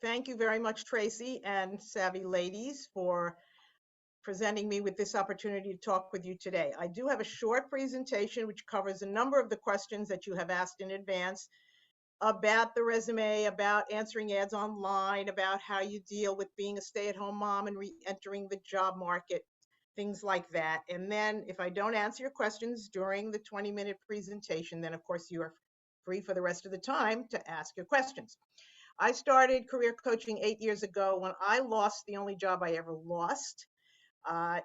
Thank you very much, Tracy and Savvy Ladies, for presenting me with this opportunity to talk with you today. I do have a short presentation which covers a number of the questions that you have asked in advance about the resume, about answering ads online, about how you deal with being a stay-at-home mom and re-entering the job market, things like that. And then if I don't answer your questions during the 20-minute presentation, then of course you are free for the rest of the time to ask your questions. I started career coaching 8 years ago when I lost the only job I ever lost.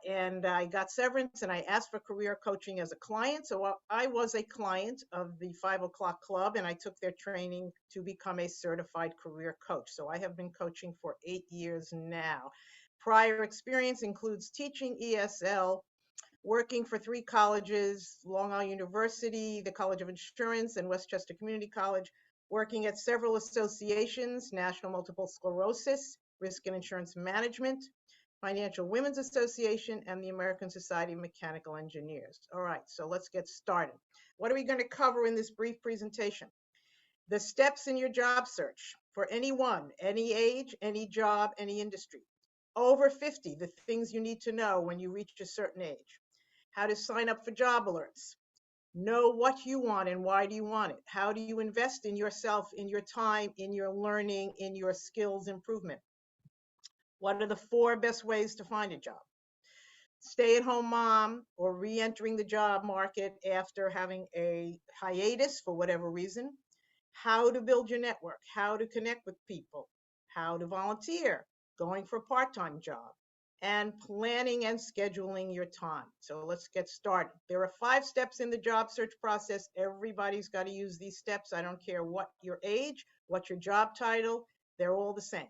And I got severance and I asked for career coaching as a client. So I was a client of the 5 o'clock club and I took their training to become a certified career coach. So I have been coaching for 8 years now. Prior experience includes teaching ESL, working for 3 colleges, Long Island University, the College of Insurance, and Westchester Community College, working at several associations, National Multiple Sclerosis, Risk and Insurance Management, Financial Women's Association, and the American Society of Mechanical Engineers. All right, so let's get started. What are we going to cover in this brief presentation? The steps in your job search for anyone, any age, any job, any industry. Over 50, the things you need to know when you reach a certain age. How to sign up for job alerts. Know what you want and why do you want it. How do you invest in yourself, in your time, in your learning, in your skills improvement. What are the 4 best ways to find a job? Stay-at-home mom or re-entering the job market after having a hiatus for whatever reason. How to build your network, how to connect with people, how to volunteer, going for a part-time job, and planning and scheduling your time. So let's get started. There are 5 steps in the job search process. Everybody's got to use these steps. I don't care what your age, what your job title, they're all the same.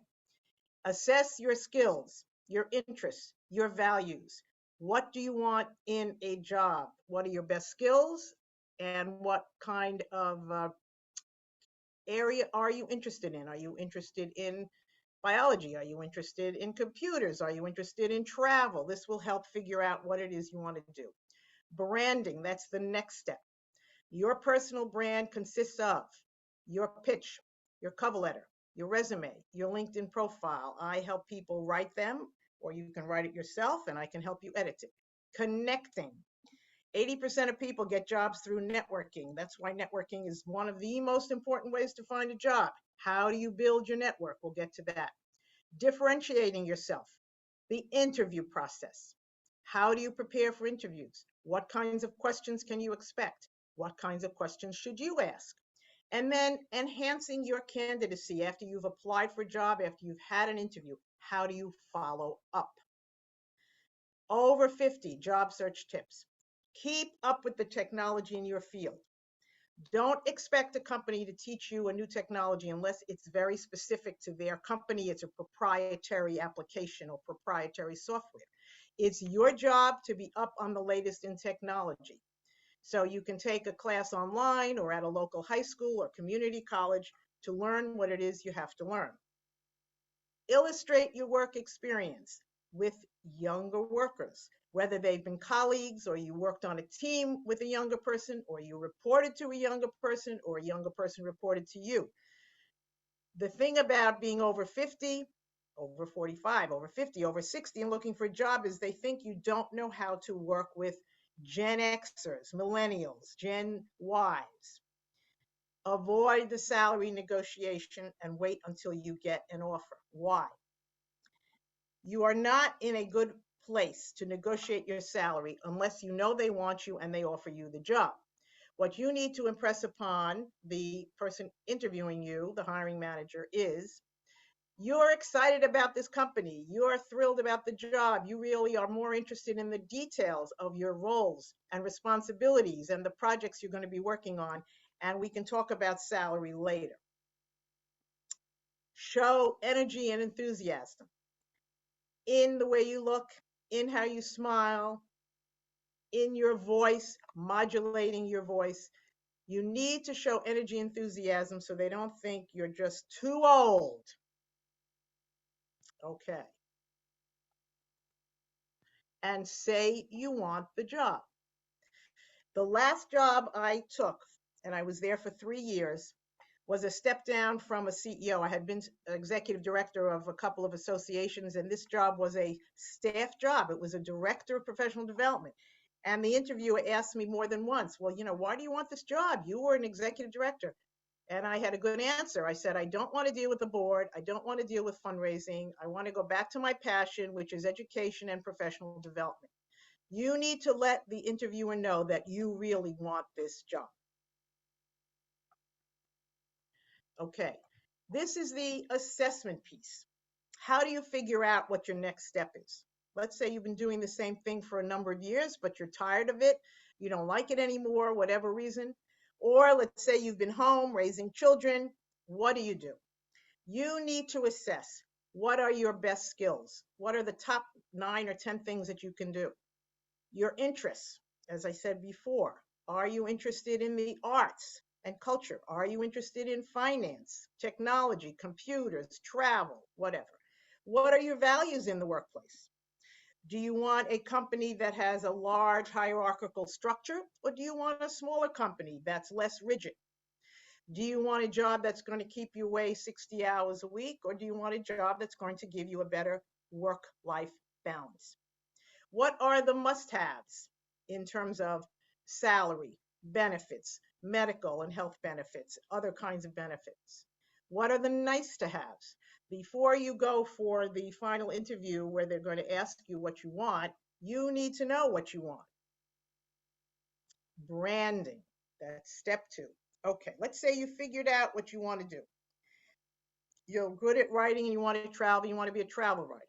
Assess your skills, your interests, your values. What do you want in a job? What are your best skills? And what kind of area are you interested in? Are you interested in biology? Are you interested in computers? Are you interested in travel? This will help figure out what it is you want to do. Branding, that's the next step. Your personal brand consists of your pitch, your cover letter, your resume, your LinkedIn profile. I help people write them, or you can write it yourself, and I can help you edit it. Connecting. 80% of people get jobs through networking. That's why networking is one of the most important ways to find a job. How do you build your network? We'll get to that. Differentiating yourself. The interview process. How do you prepare for interviews? What kinds of questions can you expect? What kinds of questions should you ask? And then enhancing your candidacy after you've applied for a job, after you've had an interview. How do you follow up? Over 50 job search tips. Keep up with the technology in your field. Don't expect a company to teach you a new technology unless it's very specific to their company. It's a proprietary application or proprietary software. It's your job to be up on the latest in technology. So you can take a class online or at a local high school or community college to learn what it is you have to learn. Illustrate your work experience with younger workers, whether they've been colleagues or you worked on a team with a younger person or you reported to a younger person or a younger person reported to you. The thing about being over 50, over 45, over 50, over 60 and looking for a job is they think you don't know how to work with Gen Xers, millennials, Gen Ys. Avoid the salary negotiation and wait until you get an offer. Why? You are not in a good place to negotiate your salary unless you know they want you and they offer you the job. What you need to impress upon the person interviewing you, the hiring manager, is you're excited about this company. You're thrilled about the job. You really are more interested in the details of your roles and responsibilities and the projects you're going to be working on. And we can talk about salary later. Show energy and enthusiasm in the way you look, in how you smile, in your voice, modulating your voice. You need to show energy, enthusiasm so they don't think you're just too old. Okay. And say you want the job. The last job I took, and I was there for 3 years, was a step down from a CEO. I had been executive director of a couple of associations, and this job was a staff job. It was a director of professional development. And the interviewer asked me more than once, well, why do you want this job? You were an executive director. And I had a good answer. I said, I don't want to deal with the board. I don't want to deal with fundraising. I want to go back to my passion, which is education and professional development. You need to let the interviewer know that you really want this job. Okay, this is the assessment piece. How do you figure out what your next step is? Let's say you've been doing the same thing for a number of years, but you're tired of it. You don't like it anymore, whatever reason. Or let's say you've been home raising children. What do? You need to assess, what are your best skills? What are the top 9 or 10 things that you can do? Your interests, as I said before. Are you interested in the arts and culture? Are you interested in finance, technology, computers, travel, whatever? What are your values in the workplace? Do you want a company that has a large hierarchical structure, or do you want a smaller company that's less rigid? Do you want a job that's going to keep you away 60 hours a week, or do you want a job that's going to give you a better work-life balance? What are the must-haves in terms of salary, benefits, medical and health benefits, other kinds of benefits? What are the nice-to-haves? Before you go for the final interview where they're going to ask you what you want, you need to know what you want. Branding, that's step 2. Okay, let's say you figured out what you want to do. You're good at writing and you want to travel, you want to be a travel writer.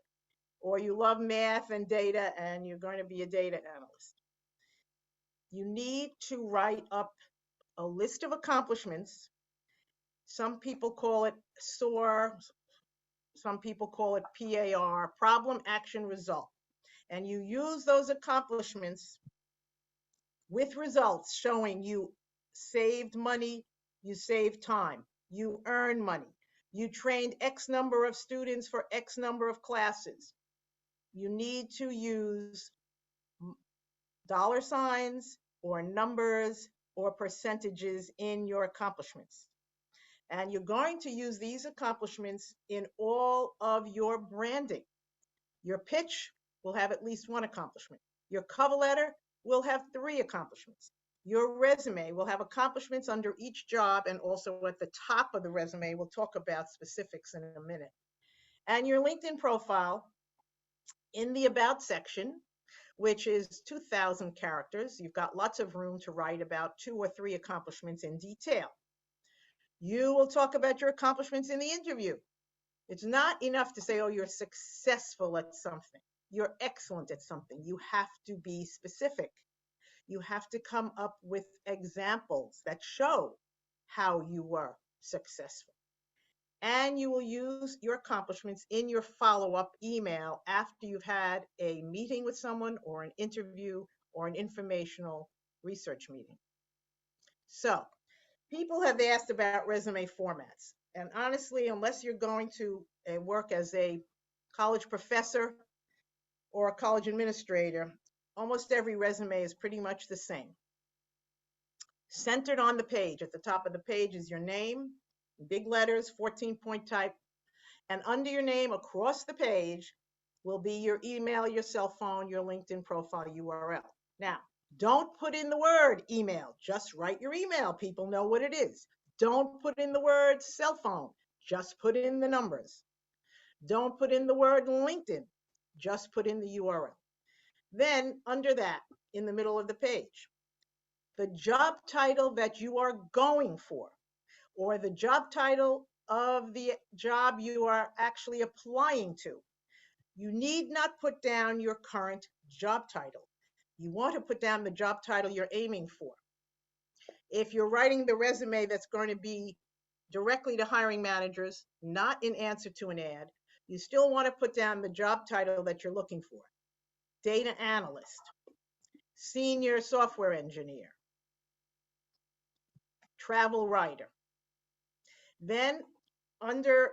Or you love math and data and you're going to be a data analyst. You need to write up a list of accomplishments. Some people call it SOAR, some people call it PAR, problem, action, result. And you use those accomplishments with results showing you saved money, you saved time, you earned money, you trained X number of students for X number of classes. You need to use dollar signs or numbers or percentages in your accomplishments. And you're going to use these accomplishments in all of your branding. Your pitch will have at least 1 accomplishment. Your cover letter will have 3 accomplishments. Your resume will have accomplishments under each job, and also at the top of the resume, we'll talk about specifics in a minute. And your LinkedIn profile, in the About section, which is 2,000 characters, you've got lots of room to write about 2 or 3 accomplishments in detail. You will talk about your accomplishments in the interview. It's not enough to say, oh, you're successful at something. You're excellent at something. You have to be specific. You have to come up with examples that show how you were successful. And you will use your accomplishments in your follow-up email after you've had a meeting with someone or an interview or an informational research meeting. So, people have asked about resume formats. And honestly, unless you're going to work as a college professor or a college administrator, almost every resume is pretty much the same. Centered on the page, at the top of the page is your name, big letters, 14-point type, and under your name across the page will be your email, your cell phone, your LinkedIn profile URL. Now, don't put in the word email, just write your email. People know what it is. Don't put in the word cell phone, just put in the numbers. Don't put in the word LinkedIn, just put in the URL. Then under that, in the middle of the page, the job title that you are going for, or the job title of the job you are actually applying to. You need not put down your current job title. You want to put down the job title you're aiming for. If you're writing the resume that's going to be directly to hiring managers, not in answer to an ad, you still want to put down the job title that you're looking for. Data analyst, senior software engineer, travel writer. Then under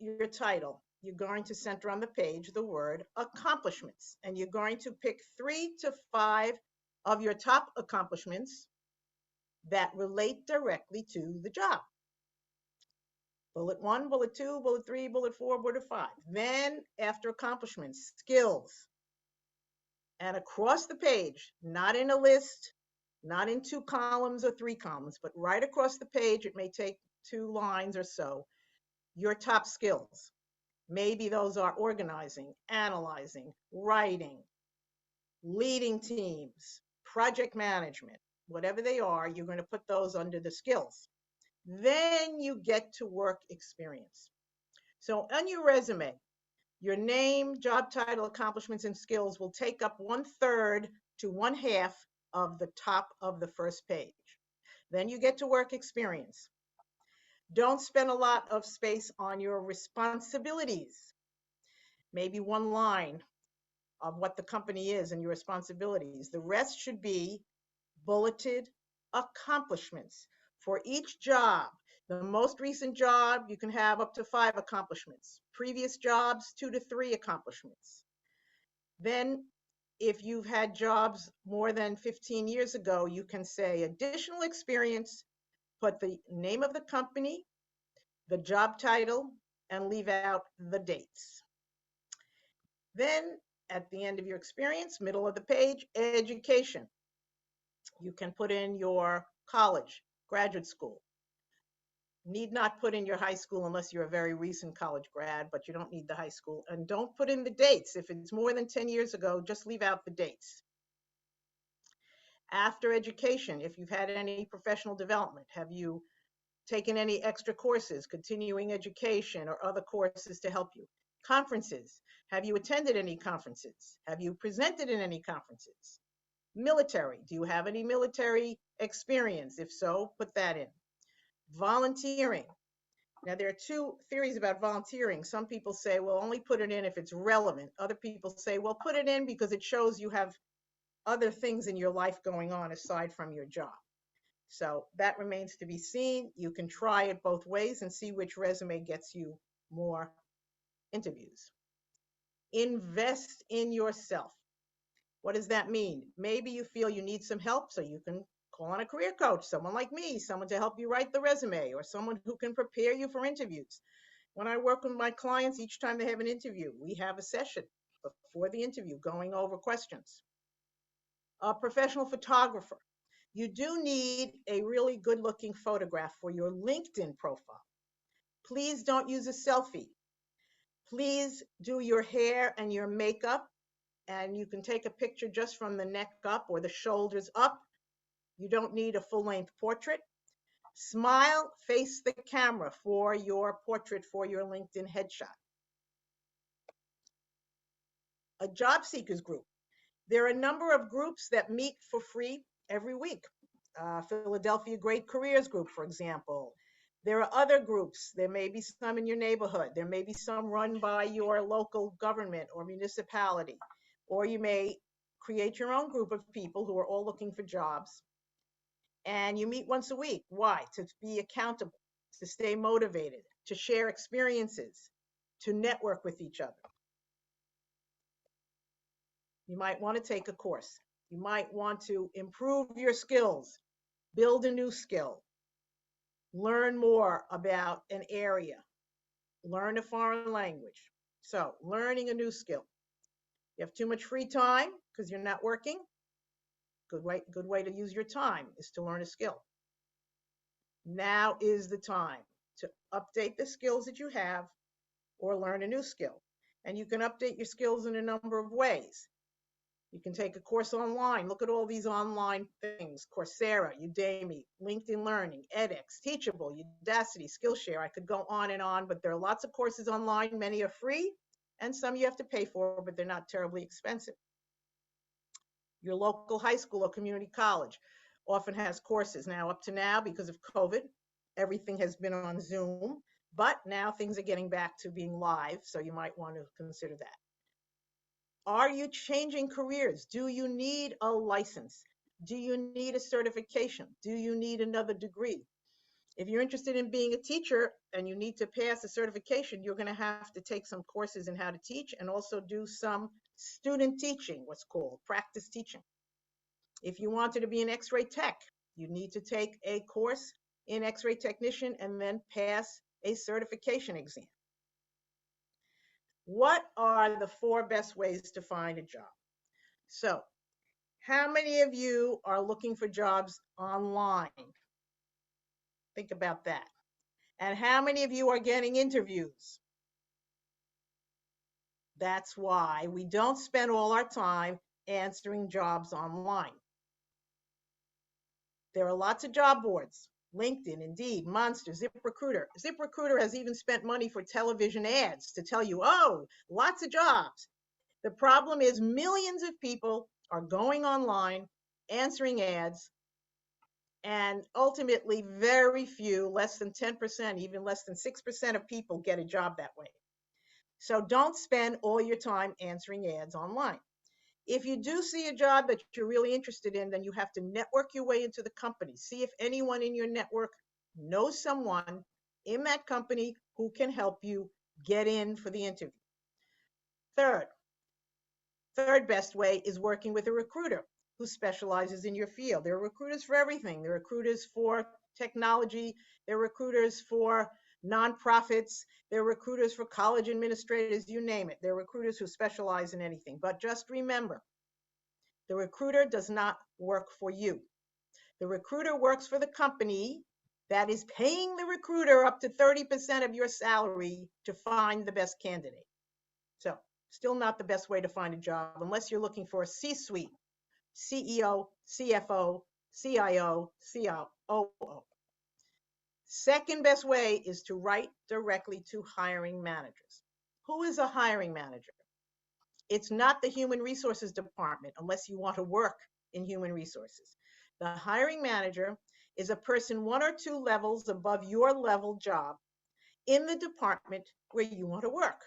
your title, you're going to center on the page the word accomplishments, and you're going to pick 3 to 5 of your top accomplishments that relate directly to the job. Bullet 1, bullet 2, bullet 3, bullet 4, bullet 5. Then after accomplishments, skills. And across the page, not in a list, not in 2 columns or 3 columns, but right across the page, it may take 2 lines or so, your top skills. Maybe those are organizing, analyzing, writing, leading teams, project management, whatever they are, you're going to put those under the skills. Then you get to work experience. So on your resume, your name, job title, accomplishments, and skills will take up 1/3 to 1/2 of the top of the first page. Then you get to work experience. Don't spend a lot of space on your responsibilities. Maybe 1 line of what the company is and your responsibilities. The rest should be bulleted accomplishments for each job. The most recent job, you can have up to 5 accomplishments. Previous jobs, 2 to 3 accomplishments. Then, if you've had jobs more than 15 years ago, you can say additional experience, put the name of the company, the job title, and leave out the dates. Then, at the end of your experience, middle of the page, education. You can put in your college, graduate school. Need not put in your high school unless you're a very recent college grad, but you don't need the high school. And don't put in the dates. If it's more than 10 years ago, just leave out the dates. After education, if you've had any professional development, have you taken any extra courses, continuing education, or other courses to help you? Conferences. Have you attended any conferences? Have you presented in any conferences? Military. Do you have any military experience? If so, put that in. Volunteering. Now, there are 2 theories about volunteering. Some people say, well, only put it in if it's relevant. Other people say, well, put it in because it shows you have other things in your life going on aside from your job. So that remains to be seen. You can try it both ways and see which resume gets you more interviews. Invest in yourself. What does that mean? Maybe you feel you need some help, so you can call on a career coach, someone like me, someone to help you write the resume, or someone who can prepare you for interviews. When I work with my clients, each time they have an interview, we have a session before the interview going over questions. A professional photographer. You do need a really good looking photograph for your LinkedIn profile. Please don't use a selfie. Please do your hair and your makeup, and you can take a picture just from the neck up or the shoulders up. You don't need a full-length portrait. Smile, face the camera for your portrait for your LinkedIn headshot. A job seekers group. There are a number of groups that meet for free every week. Philadelphia Great Careers Group, for example. There are other groups. There may be some in your neighborhood. There may be some run by your local government or municipality. Or you may create your own group of people who are all looking for jobs. And you meet once a week. Why? To be accountable, to stay motivated, to share experiences, to network with each other. You might want to take a course. You might want to improve your skills, build a new skill, learn more about an area, learn a foreign language. So, learning a new skill. You have too much free time because you're not working. Good way to use your time is to learn a skill. Now is the time to update the skills that you have or learn a new skill. And you can update your skills in a number of ways. You can take a course online. Look at all these online things: Coursera, Udemy, LinkedIn Learning, edX, Teachable, Udacity, Skillshare. I could go on, but there are lots of courses online. Many are free, and some you have to pay for, but they're not terribly expensive. Your local high school or community college often has courses. Now, up to now, because of COVID, everything has been on Zoom, but now things are getting back to being live, so you might want to consider that. Are you changing careers? Do you need a license? Do you need a certification? Do you need another degree? If you're interested in being a teacher and you need to pass a certification, you're going to have to take some courses in how to teach and also do some student teaching, what's called practice teaching. If you wanted to be an X-ray tech, you need to take a course in X-ray technician and then pass a certification exam. What are the 4 best ways to find a job? So, how many of you are looking for jobs online? Think about that. And how many of you are getting interviews? That's why we don't spend all our time answering jobs online. There are lots of job boards: LinkedIn, Indeed, Monster, ZipRecruiter. ZipRecruiter has even spent money for television ads to tell you, oh, lots of jobs. The problem is millions of people are going online, answering ads, and ultimately very few, less than 10%, even less than 6% of people get a job that way. So don't spend all your time answering ads online. If you do see a job that you're really interested in, then you have to network your way into the company. See if anyone in your network knows someone in that company who can help you get in for the interview. Third best way is working with a recruiter who specializes in your field. There are recruiters for everything. There are recruiters for technology. There are recruiters for nonprofits. There are recruiters for college administrators, you name it. There are recruiters who specialize in anything. But just remember, the recruiter does not work for you. The recruiter works for the company that is paying the recruiter up to 30% of your salary to find the best candidate. So, still not the best way to find a job unless you're looking for a C-suite, CEO, CFO, CIO, COO. Second best way is to write directly to hiring managers. Who is a hiring manager? It's not the human resources department unless you want to work in human resources. The hiring manager is a person 1 or 2 levels above your level job in the department where you want to work.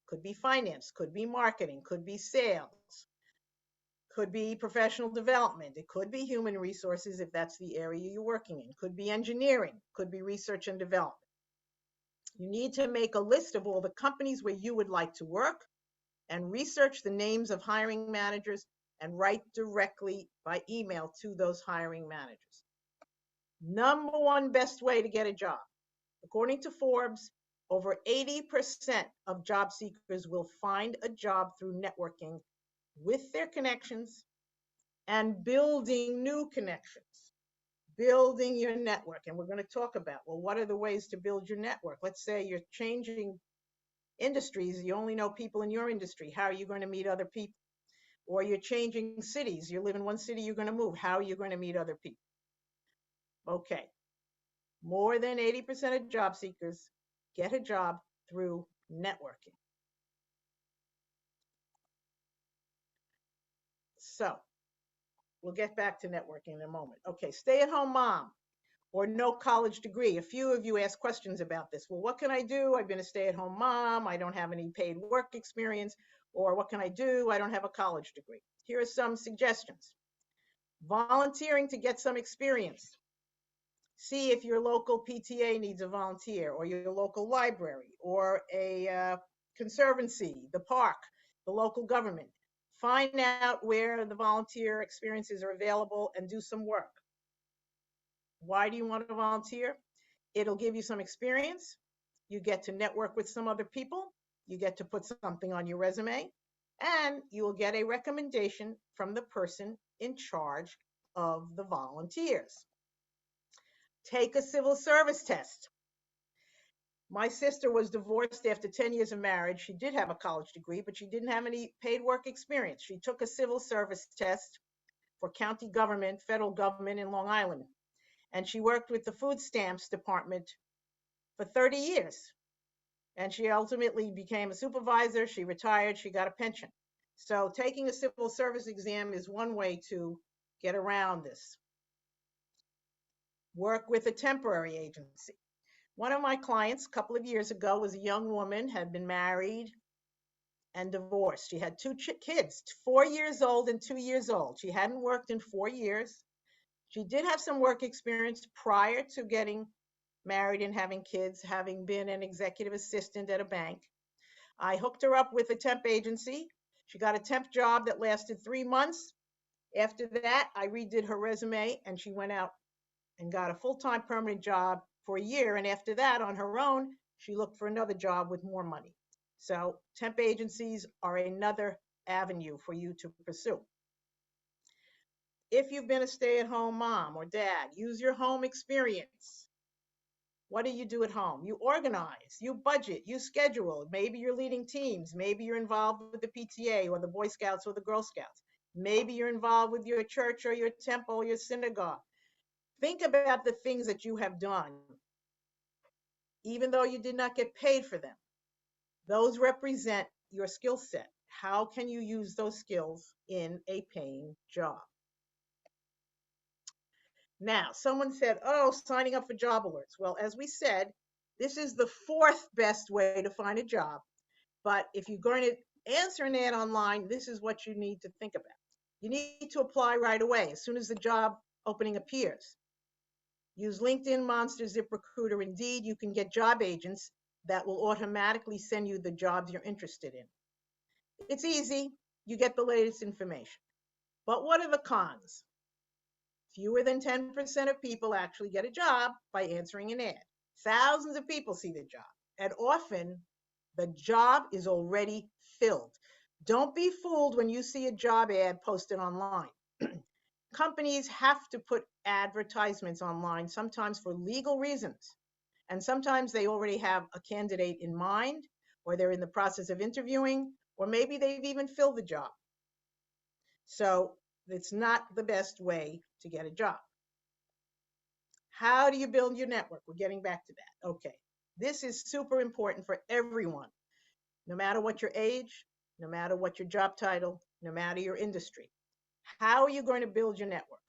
Could be finance, could be marketing, could be sales, could be professional development. It could be human resources if that's the area you're working in. Could be engineering, could be research and development. You need to make a list of all the companies where you would like to work and research the names of hiring managers and write directly by email to those hiring managers. Number 1 best way to get a job. According to Forbes, over 80% of job seekers will find a job through networking with their connections and building new connections, building your network. And we're going to talk about, well, what are the ways to build your network? Let's say you're changing industries, you only know people in your industry. How are you going to meet other people? Or you're changing cities, you live in one city, you're going to move. How are you going to meet other people? Okay, more than 80% of job seekers get a job through networking. So we'll get back to networking in a moment. Okay, stay-at-home mom or no college degree. A few of you asked questions about this. Well, what can I do? I've been a stay-at-home mom. I don't have any paid work experience. Or what can I do? I don't have a college degree. Here are some suggestions. Volunteering to get some experience. See if your local PTA needs a volunteer, or your local library, or a conservancy, the park, the local government. Find out where the volunteer experiences are available and do some work. Why do you want to volunteer? It'll give you some experience. You get to network with some other people. You get to put something on your resume, and you will get a recommendation from the person in charge of the volunteers. Take a civil service test. My sister was divorced after 10 years of marriage. She did have a college degree, but she didn't have any paid work experience. She took a civil service test for county government, federal government in Long Island. And she worked with the food stamps department for 30 years. And she ultimately became a supervisor. She retired. She got a pension. So taking a civil service exam is one way to get around this. Work with a temporary agency. One of my clients a couple of years ago was a young woman, had been married and divorced. She had 2 kids, 4 years old and 2 years old. She hadn't worked in 4 years. She did have some work experience prior to getting married and having kids, having been an executive assistant at a bank. I hooked her up with a temp agency. She got a temp job that lasted 3 months. After that, I redid her resume and she went out and got a full-time permanent job for a year. And after that, on her own, she looked for another job with more money. So temp agencies are another avenue for you to pursue. If you've been a stay-at-home mom or dad, use your home experience. What do you do at home? You organize, you budget, you schedule. Maybe you're leading teams. Maybe you're involved with the PTA or the Boy Scouts or the Girl Scouts. Maybe you're involved with your church or your temple or your synagogue. Think about the things that you have done, even though you did not get paid for them. Those represent your skill set. How can you use those skills in a paying job? Now, someone said, oh, signing up for job alerts. Well, as we said, this is the fourth best way to find a job. But if you're going to answer an ad online, this is what you need to think about. You need to apply right away as soon as the job opening appears. Use LinkedIn, Monster, ZipRecruiter. Indeed, you can get job agents that will automatically send you the jobs you're interested in. It's easy. You get the latest information. But what are the cons? Fewer than 10% of people actually get a job by answering an ad. Thousands of people see the job, and often the job is already filled. Don't be fooled when you see a job ad posted online. Companies have to put advertisements online, sometimes for legal reasons. And sometimes they already have a candidate in mind, or they're in the process of interviewing, or maybe they've even filled the job. So it's not the best way to get a job. How do you build your network? We're getting back to that. Okay. This is super important for everyone, no matter what your age, no matter what your job title, no matter your industry. How are you going to build your network?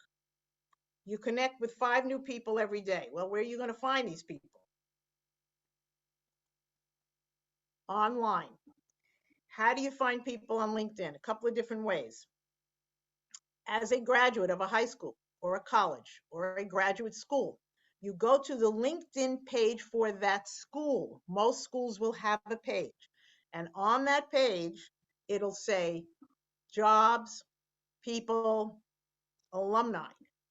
You connect with 5 new people every day. Well, where are you going to find these people? Online. How do you find people on LinkedIn? A couple of different ways. As a graduate of a high school or a college or a graduate school, you go to the LinkedIn page for that school. Most schools will have a page. And on that page, it'll say jobs, people, alumni.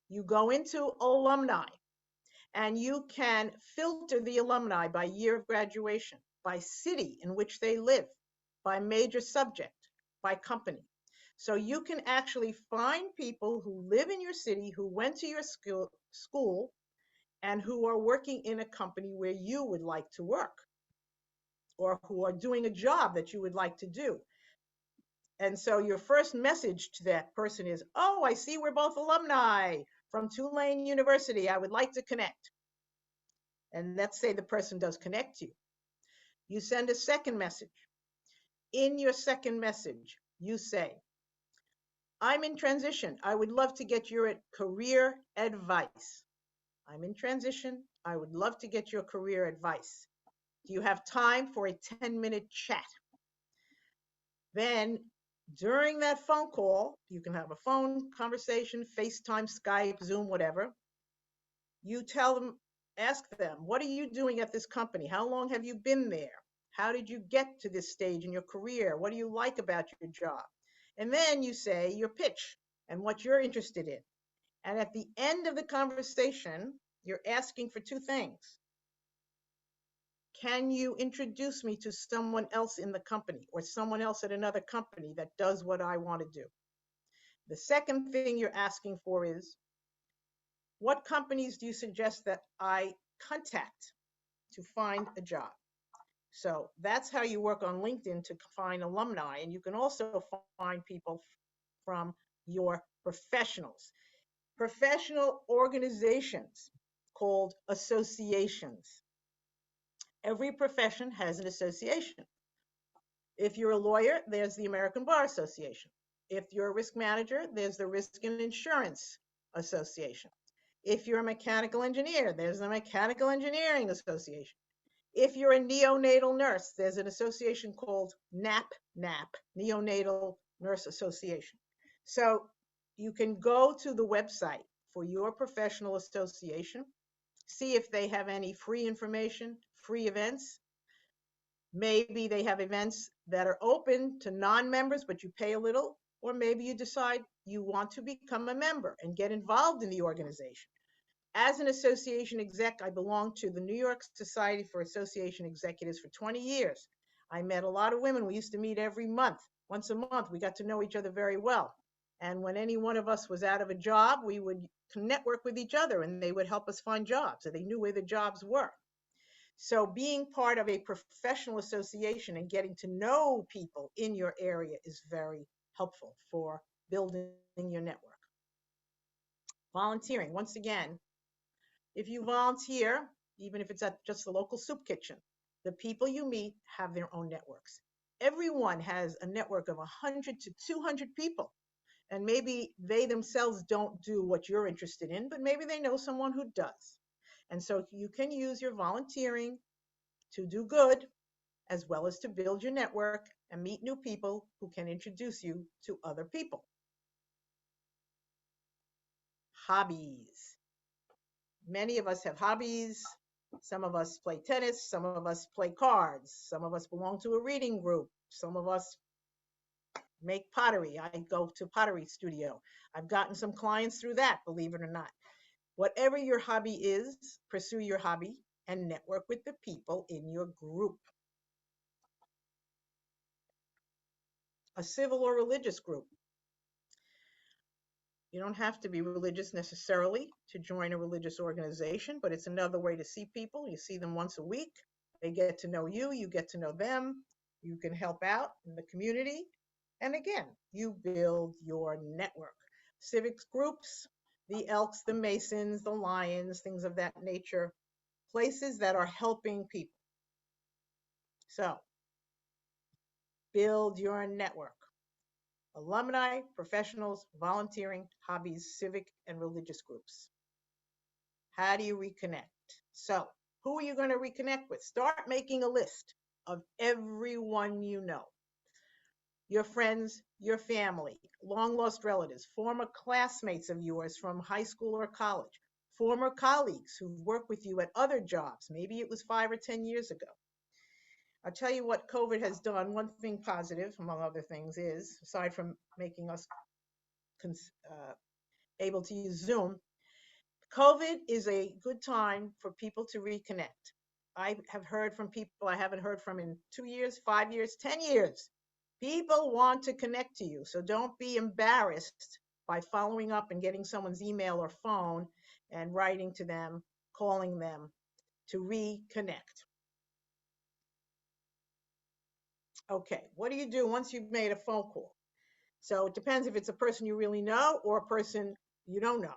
You go into alumni and you can filter the alumni by year of graduation, by city in which they live, by major subject, by company. So you can actually find people who live in your city, who went to your school, and who are working in a company where you would like to work, or who are doing a job that you would like to do. And so your first message to that person is, oh, I see we're both alumni from Tulane University. I would like to connect. And let's say the person does connect you. You send a second message. In your second message, you say, I'm in transition. I would love to get your career advice. I'm in transition. I would love to get your career advice. Do you have time for a 10-minute chat? Then during that phone call, you can have a phone conversation, FaceTime, Skype, Zoom, whatever. You tell them, ask them, what are you doing at this company? How long have you been there? How did you get to this stage in your career? What do you like about your job? And then you say your pitch and what you're interested in. And at the end of the conversation, you're asking for 2 things. Can you introduce me to someone else in the company or someone else at another company that does what I want to do? The second thing you're asking for is, what companies do you suggest that I contact to find a job? So that's how you work on LinkedIn to find alumni. And you can also find people from your professionals. Professional organizations called associations. Every profession has an association. If you're a lawyer, there's the American Bar Association. If you're a risk manager, there's the Risk and Insurance Association. If you're a mechanical engineer, there's the Mechanical Engineering Association. If you're a neonatal nurse, there's an association called NAP, Neonatal Nurse Association. So you can go to the website for your professional association, see if they have any free information, free events. Maybe they have events that are open to non-members, but you pay a little, or maybe you decide you want to become a member and get involved in the organization. As an association exec, I belonged to the New York Society for Association Executives for 20 years. I met a lot of women. We used to meet every month, once a month. We got to know each other very well. And when any one of us was out of a job, we would network with each other and they would help us find jobs. So they knew where the jobs were. So being part of a professional association and getting to know people in your area is very helpful for building your network. Volunteering, once again, if you volunteer, even if it's at just the local soup kitchen, the people you meet have their own networks. Everyone has a network of 100 to 200 people. And maybe they themselves don't do what you're interested in, but maybe they know someone who does. And so you can use your volunteering to do good as well as to build your network and meet new people who can introduce you to other people. Hobbies. Many of us have hobbies. Some of us play tennis. Some of us play cards. Some of us belong to a reading group. Some of us make pottery. I go to pottery studio. I've gotten some clients through that, believe it or not. Whatever your hobby is, pursue your hobby and network with the people in your group. A civil or religious group. You don't have to be religious necessarily to join a religious organization, but it's another way to see people. You see them once a week. They get to know you. You get to know them. You can help out in the community. And again, you build your network. Civics groups, the Elks, the Masons, the Lions, things of that nature, places that are helping people. So, build your network. Alumni, professionals, volunteering, hobbies, civic and religious groups. How do you reconnect? So, who are you going to reconnect with? Start making a list of everyone you know. Your friends, your family, long lost relatives, former classmates of yours from high school or college, former colleagues who've worked with you at other jobs. Maybe it was 5 or 10 years ago. I'll tell you what COVID has done. One thing positive, among other things, is aside from making us able to use Zoom, COVID is a good time for people to reconnect. I have heard from people I haven't heard from in 2 years, 5 years, 10 years. People want to connect to you. So don't be embarrassed by following up and getting someone's email or phone and writing to them, calling them to reconnect. Okay, what do you do once you've made a phone call? So it depends if it's a person you really know or a person you don't know.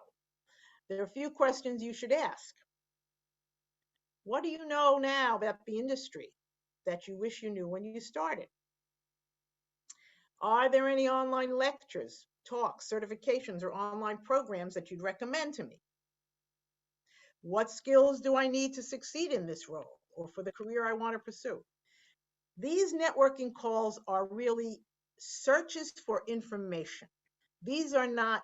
There are a few questions you should ask. What do you know now about the industry that you wish you knew when you started? Are there any online lectures, talks, certifications, or online programs that you'd recommend to me? What skills do I need to succeed in this role or for the career I want to pursue? These networking calls are really searches for information. These are not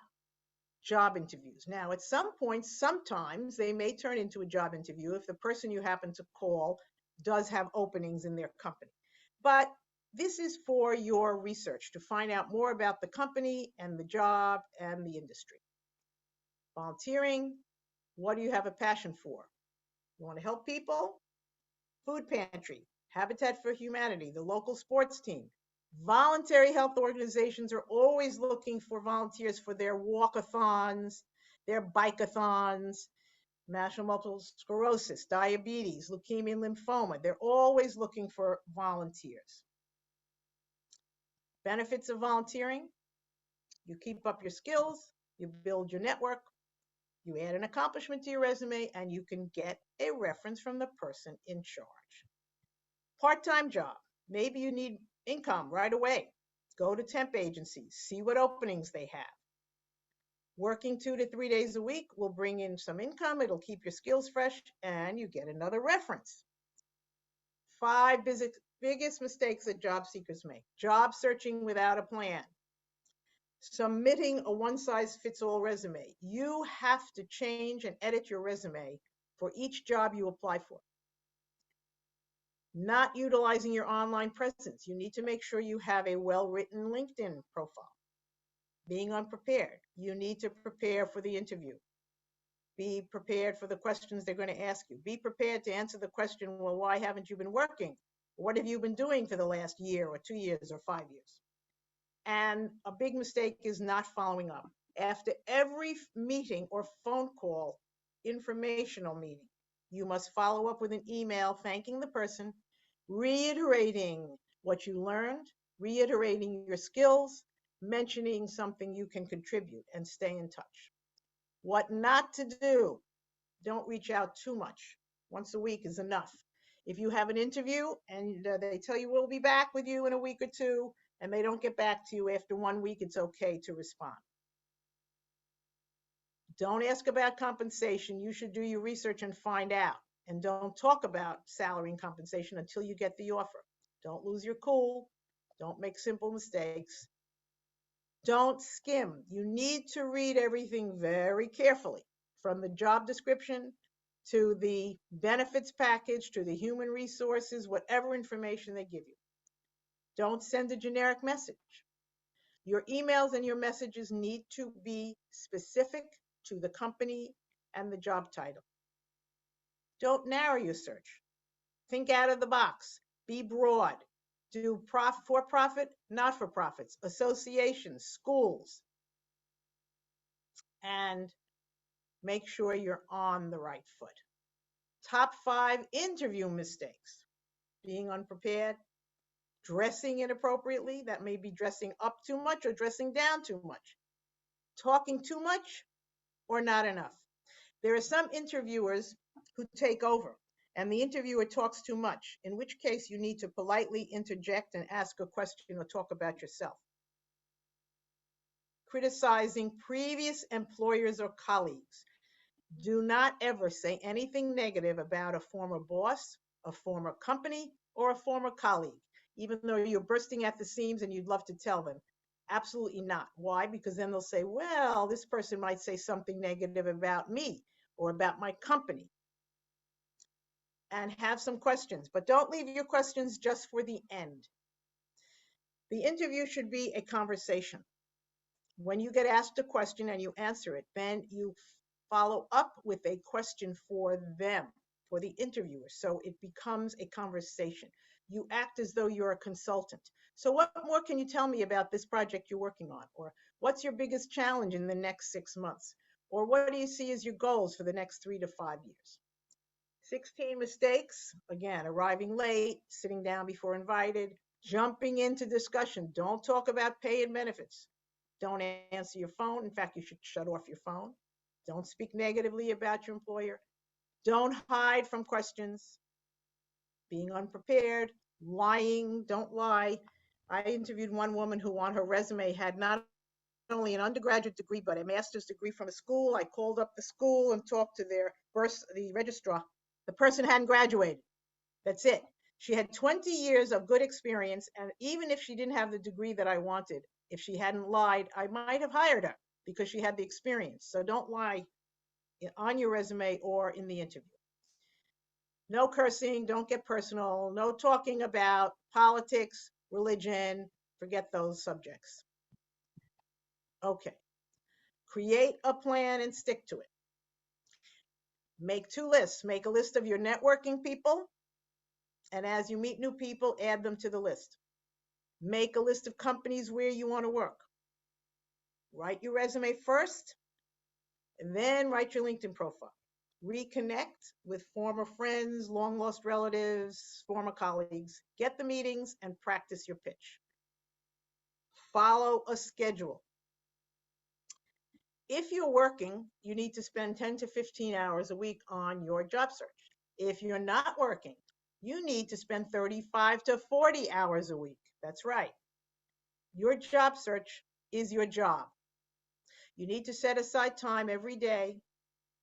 job interviews. Now, at some point, sometimes they may turn into a job interview if the person you happen to call does have openings in their company. But this is for your research to find out more about the company and the job and the industry. Volunteering, what do you have a passion for? You want to help people? Food pantry, Habitat for Humanity, the local sports team. Voluntary health organizations are always looking for volunteers for their walkathons, their bikeathons, national multiple sclerosis, diabetes, leukemia, and lymphoma. They're always looking for volunteers. Benefits of volunteering: you keep up your skills, you build your network, you add an accomplishment to your resume, and you can get a reference from the person in charge. Part-time job. Maybe you need income right away. Go to temp agencies, see what openings they have. Working 2 to 3 days a week will bring in some income, it'll keep your skills fresh, and you get another reference. 5 biggest mistakes that job seekers make. Job searching without a plan. Submitting a one-size-fits-all resume. You have to change and edit your resume for each job you apply for. Not utilizing your online presence. You need to make sure you have a well-written LinkedIn profile. Being unprepared. You need to prepare for the interview. Be prepared for the questions they're going to ask you. Be prepared to answer the question, well, why haven't you been working? What have you been doing for the last year or 2 years or 5 years? And a big mistake is not following up. After every meeting or phone call, informational meeting, you must follow up with an email thanking the person, reiterating what you learned, reiterating your skills, mentioning something you can contribute, and stay in touch. What not to do: don't reach out too much. Once a week is enough. If you have an interview and they tell you we'll be back with you in a week or two, and they don't get back to you after 1 week, it's okay to respond. Don't ask about compensation. You should do your research and find out. And don't talk about salary and compensation until you get the offer. Don't lose your cool. Don't make simple mistakes. Don't skim. You need to read everything very carefully, from the job description to the benefits package to the human resources, whatever information they give you. Don't send a generic message. Your emails and your messages need to be specific to the company and the job title. Don't narrow your search. Think out of the box. Be broad. Do for-profit, not-for-profits, associations, schools, and make sure you're on the right foot. Top 5 interview mistakes: being unprepared, dressing inappropriately, that may be dressing up too much or dressing down too much, talking too much or not enough. There are some interviewers who take over and the interviewer talks too much, in which case you need to politely interject and ask a question or talk about yourself. Criticizing previous employers or colleagues. Do not ever say anything negative about a former boss, a former company, or a former colleague, even though you're bursting at the seams and you'd love to tell them. Absolutely not. Why? Because then they'll say, well, this person might say something negative about me or about my company. And have some questions, but don't leave your questions just for the end. The interview should be a conversation. When you get asked a question and you answer it, then you follow up with a question for them, for the interviewer. So it becomes a conversation. You act as though you're a consultant. So what more can you tell me about this project you're working on? Or what's your biggest challenge in the next 6 months? Or what do you see as your goals for the next 3 to 5 years? 16 mistakes: again, arriving late, sitting down before invited, jumping into discussion. Don't talk about pay and benefits. Don't answer your phone. In fact, you should shut off your phone. Don't speak negatively about your employer. Don't hide from questions. Being unprepared, lying, don't lie. I interviewed one woman who on her resume had not only an undergraduate degree, but a master's degree from a school. I called up the school and talked to the registrar. The person hadn't graduated. That's it. She had 20 years of good experience, and even if she didn't have the degree that I wanted, if she hadn't lied, I might have hired her because she had the experience. So don't lie on your resume or in the interview. No cursing, don't get personal, no talking about politics, religion, forget those subjects. Okay. Create a plan and stick to it. Make 2 lists. Make a list of your networking people, and as you meet new people, add them to the list. Make a list of companies where you want to work. Write your resume first, and then write your LinkedIn profile. Reconnect with former friends, long lost relatives, former colleagues. Get the meetings and practice your pitch. Follow a schedule. If you're working, you need to spend 10 to 15 hours a week on your job search. If you're not working, you need to spend 35 to 40 hours a week. That's right. Your job search is your job. You need to set aside time every day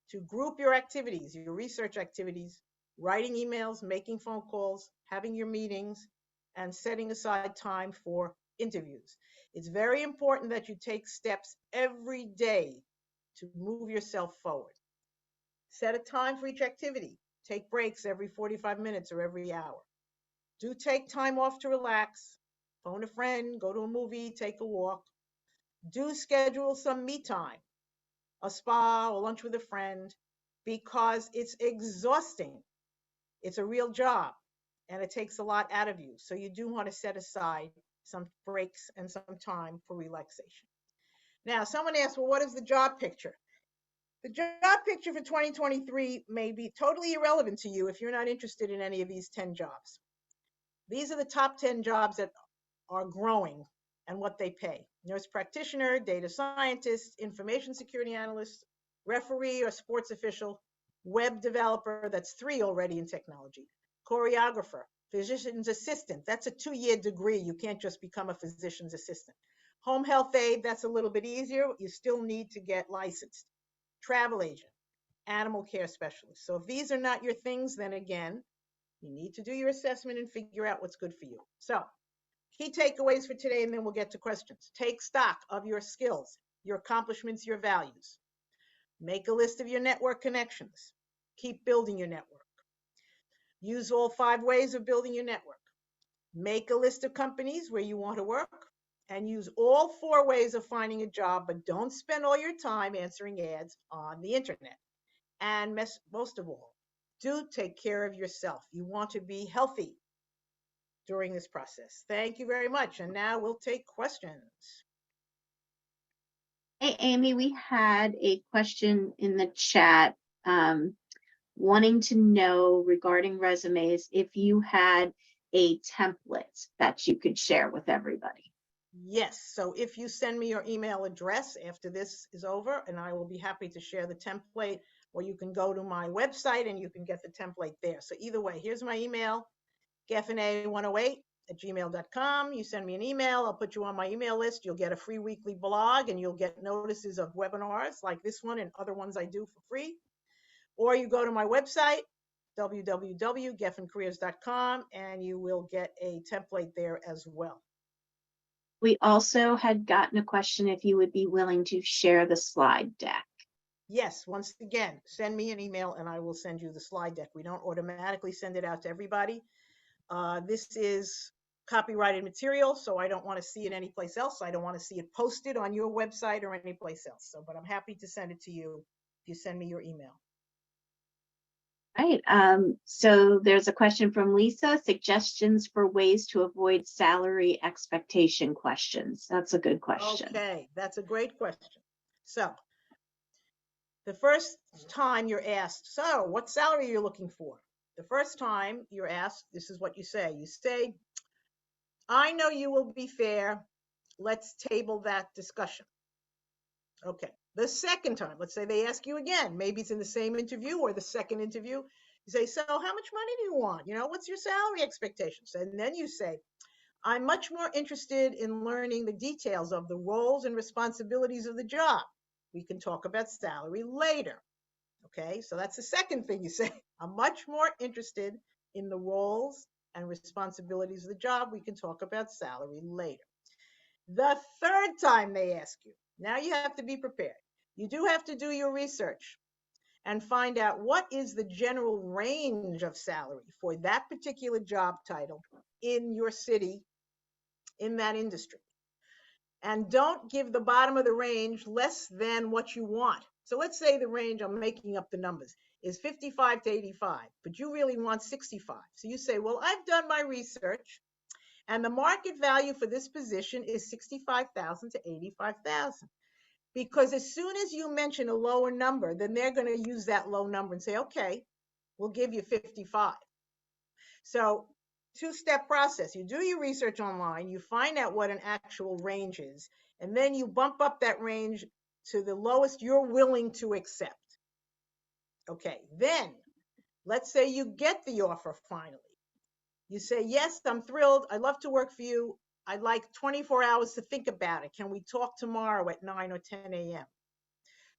to group your activities, your research activities, writing emails, making phone calls, having your meetings, and setting aside time for interviews. It's very important that you take steps every day to move yourself forward. Set a time for each activity. Take breaks every 45 minutes or every hour. Do take time off to relax. Phone a friend, go to a movie, take a walk. Do schedule some me time. a spa or lunch with a friend, because it's exhausting. It's a real job and it takes a lot out of you. So you do want to set aside some breaks and some time for relaxation. Now, someone asked, well, what is the job picture? The job picture for 2023 may be totally irrelevant to you if you're not interested in any of these 10 jobs. These are the top 10 jobs that are growing and what they pay. Nurse practitioner, data scientist, information security analyst, referee or sports official, web developer, that's 3 already in technology, choreographer, physician's assistant, that's a 2-year degree. You can't just become a physician's assistant. Home health aide, that's a little bit easier. You still need to get licensed. Travel agent, animal care specialist. So if these are not your things, then again, you need to do your assessment and figure out what's good for you. So key takeaways for today, and then we'll get to questions. Take stock of your skills, your accomplishments, your values. Make a list of your network connections. Keep building your network. Use all 5 ways of building your network. Make a list of companies where you want to work, and use all 4 ways of finding a job, but don't spend all your time answering ads on the internet. And most of all, do take care of yourself. You want to be healthy during this process. Thank you very much. And now we'll take questions. Hey, Amy, we had a question in the chat wanting to know regarding resumes if you had a template that you could share with everybody. Yes. So if you send me your email address after this is over, and I will be happy to share the template, or you can go to my website and you can get the template there. So either way, here's my email, gaffina108@gmail.com. You send me an email, I'll put you on my email list. You'll get a free weekly blog and you'll get notices of webinars like this one and other ones I do for free. Or you go to my website, www.geffencareers.com, and you will get a template there as well. We also had gotten a question if you would be willing to share the slide deck. Yes, once again, send me an email and I will send you the slide deck. We don't automatically send it out to everybody. This is copyrighted material, so I don't want to see it anyplace else. I don't want to see it posted on your website or anyplace else. So, but I'm happy to send it to you if you send me your email. Right. So there's a question from Lisa, suggestions for ways to avoid salary expectation questions. That's a good question. Okay, that's a great question. So the first time you're asked, so what salary are you looking for? The first time you're asked, this is what you say. You say, I know you will be fair. Let's table that discussion. Okay. The second time, let's say they ask you again, maybe it's in the same interview or the second interview. You say, so how much money do you want? What's your salary expectations? And then you say, I'm much more interested in learning the details of the roles and responsibilities of the job. We can talk about salary later. Okay, so that's the second thing you say. I'm much more interested in the roles and responsibilities of the job. We can talk about salary later. The third time they ask you, now you have to be prepared. You do have to do your research and find out what is the general range of salary for that particular job title in your city, in that industry. And don't give the bottom of the range less than what you want. So let's say the range, I'm making up the numbers, is 55 to 85, but you really want 65. So you say, well, I've done my research and the market value for this position is 65,000 to 85,000. Because as soon as you mention a lower number, then they're going to use that low number and say, okay, we'll give you 55. So 2-step process. You do your research online, you find out what an actual range is, and then you bump up that range to the lowest you're willing to accept. Okay, then let's say you get the offer finally. You say, yes, I'm thrilled. I'd love to work for you. I'd like 24 hours to think about it. Can we talk tomorrow at 9 or 10 a.m.?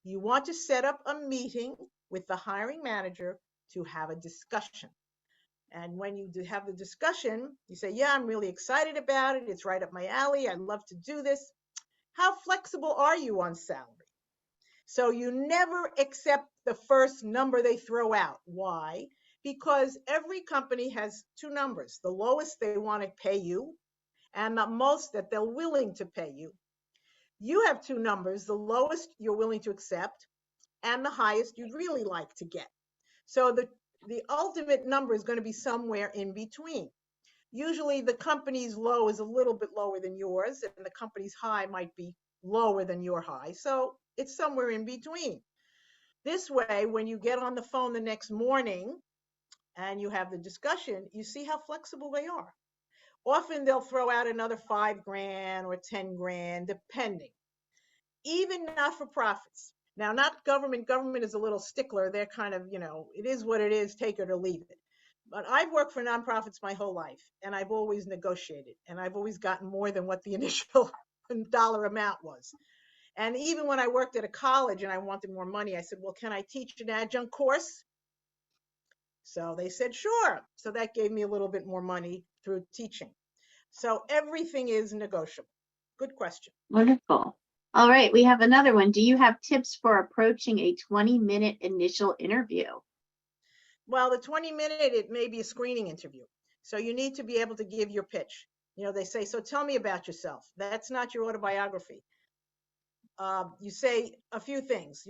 You want to set up a meeting with the hiring manager to have a discussion. And when you do have the discussion, you say, yeah, I'm really excited about it. It's right up my alley. I'd love to do this. How flexible are you on salary? So you never accept the first number they throw out. Why? Because every company has 2 numbers, the lowest they want to pay you and the most that they're willing to pay you. You have 2 numbers, the lowest you're willing to accept and the highest you'd really like to get. So the ultimate number is going to be somewhere in between. Usually the company's low is a little bit lower than yours, and the company's high might be lower than your high. So it's somewhere in between. This way, when you get on the phone the next morning and you have the discussion, you see how flexible they are. Often they'll throw out another 5 grand or 10 grand, depending. Even not for profits. Now, not government. Government is a little stickler. They're kind of, it is what it is, take it or leave it. But I've worked for nonprofits my whole life, and I've always negotiated, and I've always gotten more than what the initial dollar amount was. And even when I worked at a college and I wanted more money, I said, well, can I teach an adjunct course? So they said, sure. So that gave me a little bit more money through teaching. So everything is negotiable. Good question. Wonderful. All right, we have another one. Do you have tips for approaching a 20-minute initial interview? Well, the 20-minute, it may be a screening interview. So you need to be able to give your pitch. They say, so tell me about yourself. That's not your autobiography. You say a few things.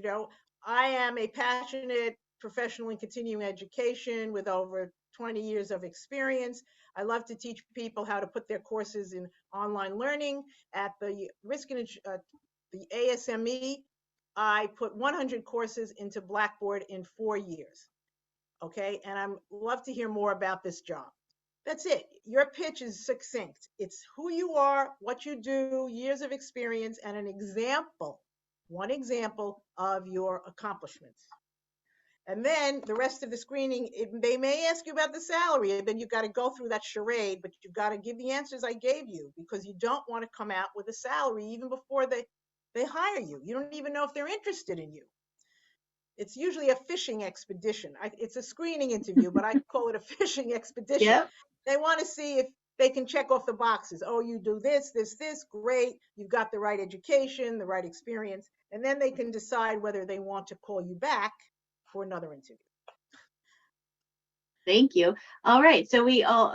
I am a passionate professional in continuing education with over 20 years of experience. I love to teach people how to put their courses in online learning. At the the ASME, I put 100 courses into Blackboard in 4 years. Okay, and I love to hear more about this job. That's it. Your pitch is succinct. It's who you are, what you do, years of experience, and one example of your accomplishments. And then the rest of the screening, they may ask you about the salary, and then you've got to go through that charade, but you've got to give the answers I gave you, because you don't want to come out with a salary even before they hire you. You don't even know if they're interested in you. It's usually a fishing expedition. It's a screening interview, but I call it a fishing expedition. Yep. They want to see if they can check off the boxes. Oh, you do this, this, this, great. You've got the right education, the right experience. And then they can decide whether they want to call you back for another interview. Thank you. All right. So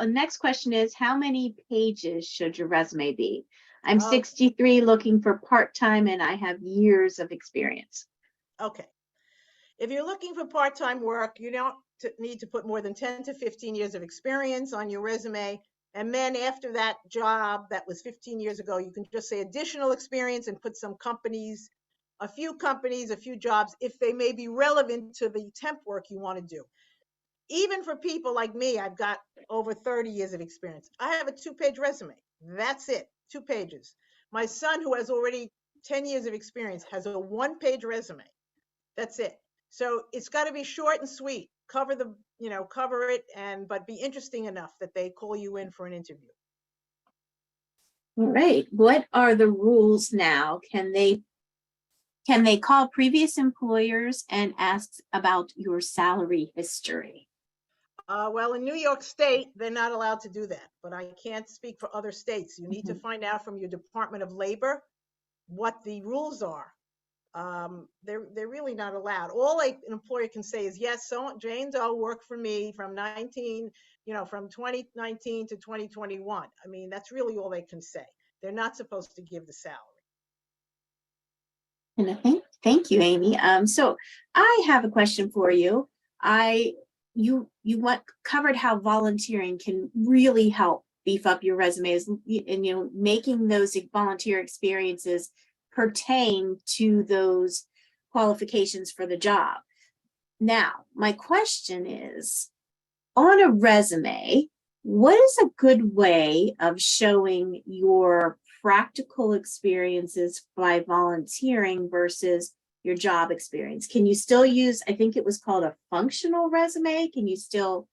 next question is, how many pages should your resume be? I'm 63, looking for part-time, and I have years of experience. Okay. If you're looking for part-time work, you don't need to put more than 10 to 15 years of experience on your resume. And then after that job that was 15 years ago, you can just say additional experience and put some companies, a few jobs, if they may be relevant to the temp work you want to do. Even for people like me, I've got over 30 years of experience. I have a 2-page resume. That's it, 2 pages. My son, who has already 10 years of experience, has a 1-page resume. That's it. So it's got to be short and sweet. Cover it, but be interesting enough that they call you in for an interview. All right. What are the rules now? Can they call previous employers and ask about your salary history? Well, in New York State, they're not allowed to do that, but I can't speak for other states. You need to find out from your Department of Labor what the rules are. They're really not allowed. All an employer can say is, yes, so Jane Doe worked for me from 2019 to 2021. I mean, that's really all they can say. They're not supposed to give the salary. And thank you, Amy. So I have a question for you. You covered how volunteering can really help beef up your resumes, and making those volunteer experiences pertain to those qualifications for the job. Now, my question is, on a resume, what is a good way of showing your practical experiences by volunteering versus your job experience? Can you still use, I think it was called a functional resume? Can you still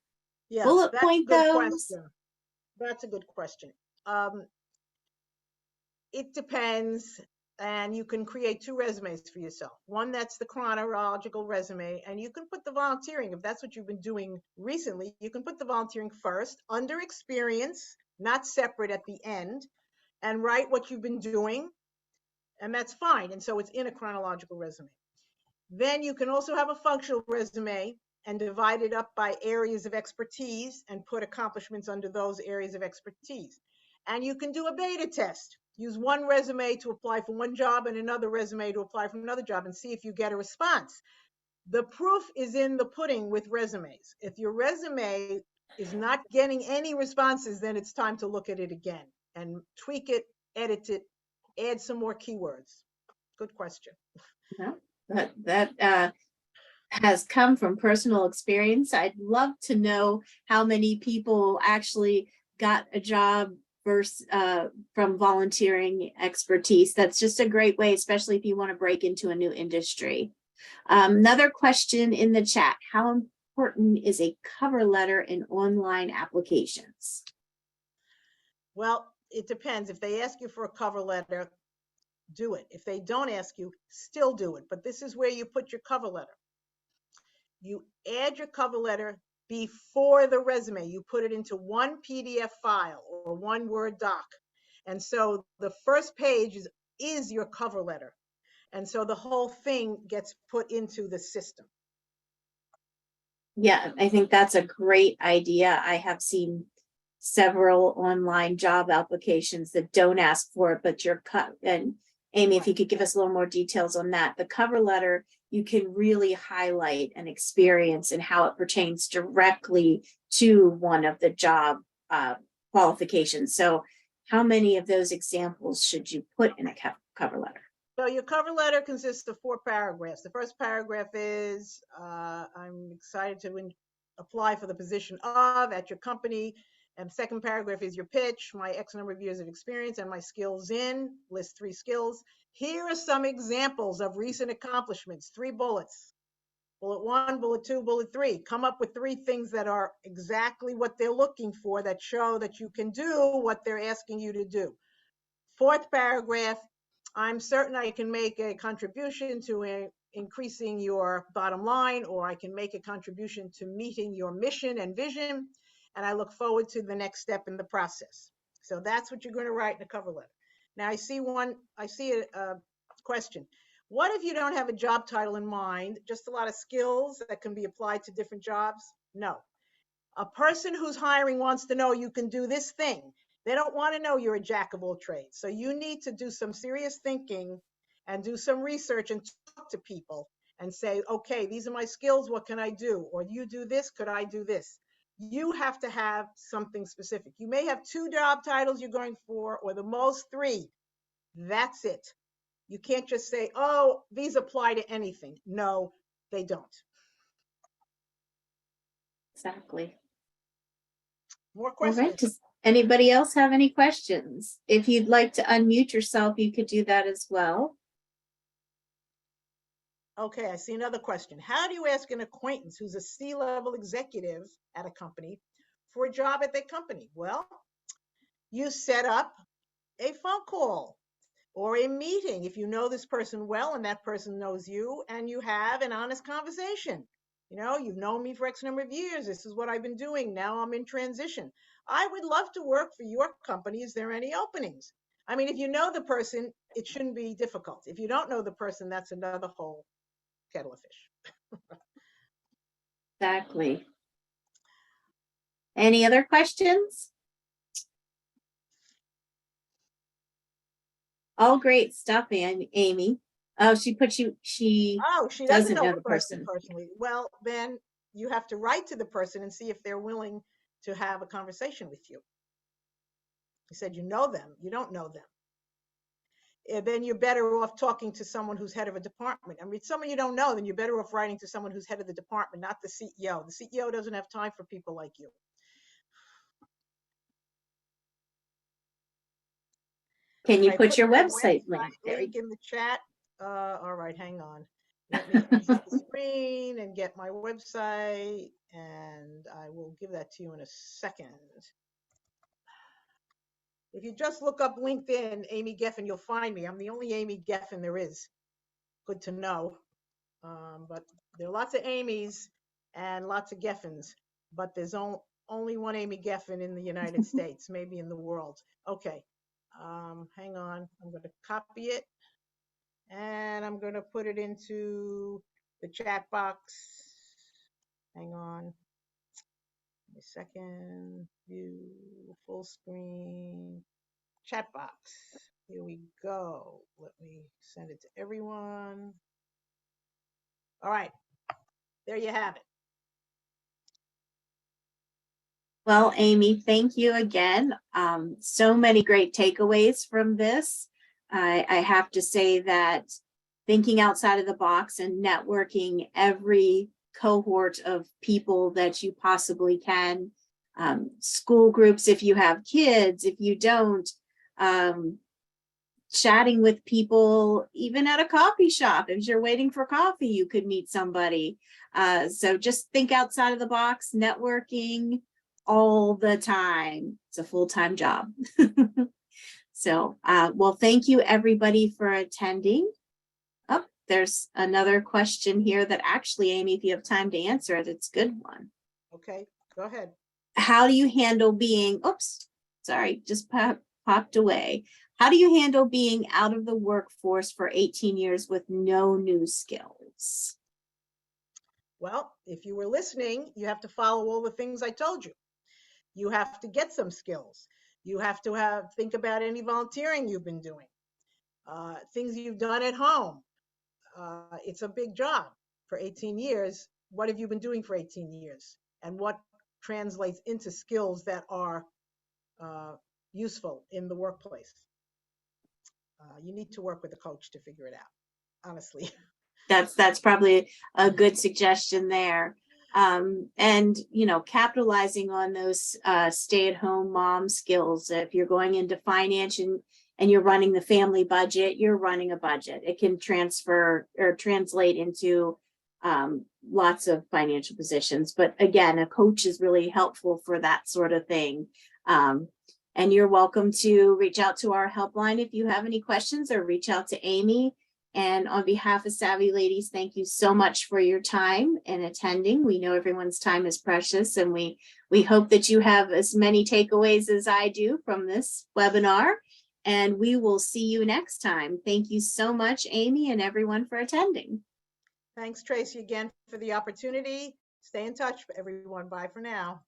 bullet point those? That's a good question. It depends, and you can create 2 resumes for yourself. One that's the chronological resume, and you can put the volunteering, if that's what you've been doing recently, you can put the volunteering first under experience, not separate at the end, and write what you've been doing, and that's fine. And so it's in a chronological resume. Then you can also have a functional resume and divide it up by areas of expertise and put accomplishments under those areas of expertise. And you can do a beta test. Use one resume to apply for one job and another resume to apply for another job and see if you get a response. The proof is in the pudding with resumes. If your resume is not getting any responses, then it's time to look at it again and tweak it, edit it, add some more keywords. Good question. No, that has come from personal experience. I'd love to know how many people actually got a job versus from volunteering expertise. That's just a great way, especially if you want to break into a new industry. Another question in the chat: how important is a cover letter in online applications? Well, it depends. If they ask you for a cover letter, do it. If they don't ask you, still do it. But this is where you put your cover letter. You add your cover letter before the resume. You put it into one PDF file or one Word doc. And so the first page is your cover letter. And so the whole thing gets put into the system. Yeah, I think that's a great idea. I have seen several online job applications that don't ask for it, but you're cut. And Amy, if you could give us a little more details on that. The cover letter, you can really highlight an experience and how it pertains directly to one of the job qualifications. So how many of those examples should you put in a cover letter? So your cover letter consists of 4 paragraphs. The first paragraph is, I'm excited to apply for the position of at your company. And the second paragraph is your pitch, my X number of years of experience and my skills in, list 3 skills. Here are some examples of recent accomplishments, 3 bullets. Bullet 1, bullet 2, bullet 3. Come up with 3 things that are exactly what they're looking for, that show that you can do what they're asking you to do. Fourth paragraph, I'm certain I can make a contribution to increasing your bottom line, or I can make a contribution to meeting your mission and vision, and I look forward to the next step in the process. So that's what you're going to write in a cover letter. Now I see a question. What if you don't have a job title in mind, just a lot of skills that can be applied to different jobs? No. A person who's hiring wants to know you can do this thing. They don't want to know you're a jack of all trades. So you need to do some serious thinking and do some research and talk to people and say, okay, these are my skills. What can I do? Or you do this, could I do this? You have to have something specific. You may have 2 job titles you're going for, or the most 3. That's it. You can't just say, oh, these apply to anything. No, they don't. Exactly. More All questions? right. Does anybody else have any questions? If you'd like to unmute yourself, you could do that as well. Okay, I see another question. How do you ask an acquaintance who's a C-level executive at a company for a job at their company? Well, you set up a phone call or a meeting if you know this person well and that person knows you, and you have an honest conversation. You know, you've known me for X number of years. This is what I've been doing. Now I'm in transition. I would love to work for your company. Is there any openings? I mean, if you know the person, it shouldn't be difficult. If you don't know the person, that's another whole kettle of fish. Exactly. Any other questions? All great stuff, Amy. Oh, she Oh, she doesn't know the person personally. Well, then you have to write to the person and see if they're willing to have a conversation with you. You said you know them. You don't know them. Then you're better off talking to someone who's head of a department. I mean, someone you don't know, then you're better off writing to someone who's head of the department, not the CEO. The CEO doesn't have time for people like you. Can you put your website link in the chat? All right, hang on. Let me exit the screen and get my website, and I will give that to you in a second. If you just look up LinkedIn, Amy Geffen, you'll find me. I'm the only Amy Geffen there is. Good to know. But there are lots of Amy's and lots of Geffens, but there's only one Amy Geffen in the United States, maybe in the world. Okay, hang on. I'm going to copy it, and I'm going to put it into the chat box. Hang on. Give me a second. View full screen. Chat box. Here we go. Let me send it to everyone. All right, there you have it. Well, Amy, thank you again. So many great takeaways from this. I have to say that thinking outside of the box and networking every cohort of people that you possibly can, school groups if you have kids, if you don't, chatting with people, even at a coffee shop. If you're waiting for coffee, you could meet somebody. So just think outside of the box, networking all the time. It's a full-time job. So, well, thank you everybody for attending. Oh, there's another question here that actually, Amy, if you have time to answer it, it's a good one. Okay, go ahead. How do you handle being, oops, sorry, just popped away. How do you handle being out of the workforce for 18 years with no new skills? Well, if you were listening, you have to follow all the things I told you. You have to get some skills. You have to think about any volunteering you've been doing, things you've done at home. It's a big job for 18 years. What have you been doing for 18 years? And what translates into skills that are useful in the workplace? You need to work with a coach to figure it out, honestly. That's probably a good suggestion there. And capitalizing on those stay-at-home mom skills. If you're going into finance and you're running the family budget, you're running a budget. It can transfer or translate into lots of financial positions. But again, a coach is really helpful for that sort of thing. And you're welcome to reach out to our helpline if you have any questions, or reach out to Amy. And on behalf of Savvy Ladies, thank you so much for your time and attending. We know everyone's time is precious, and we hope that you have as many takeaways as I do from this webinar. And we will see you next time. Thank you so much, Amy, and everyone for attending. Thanks, Tracy, again for the opportunity. Stay in touch, everyone. Bye for now.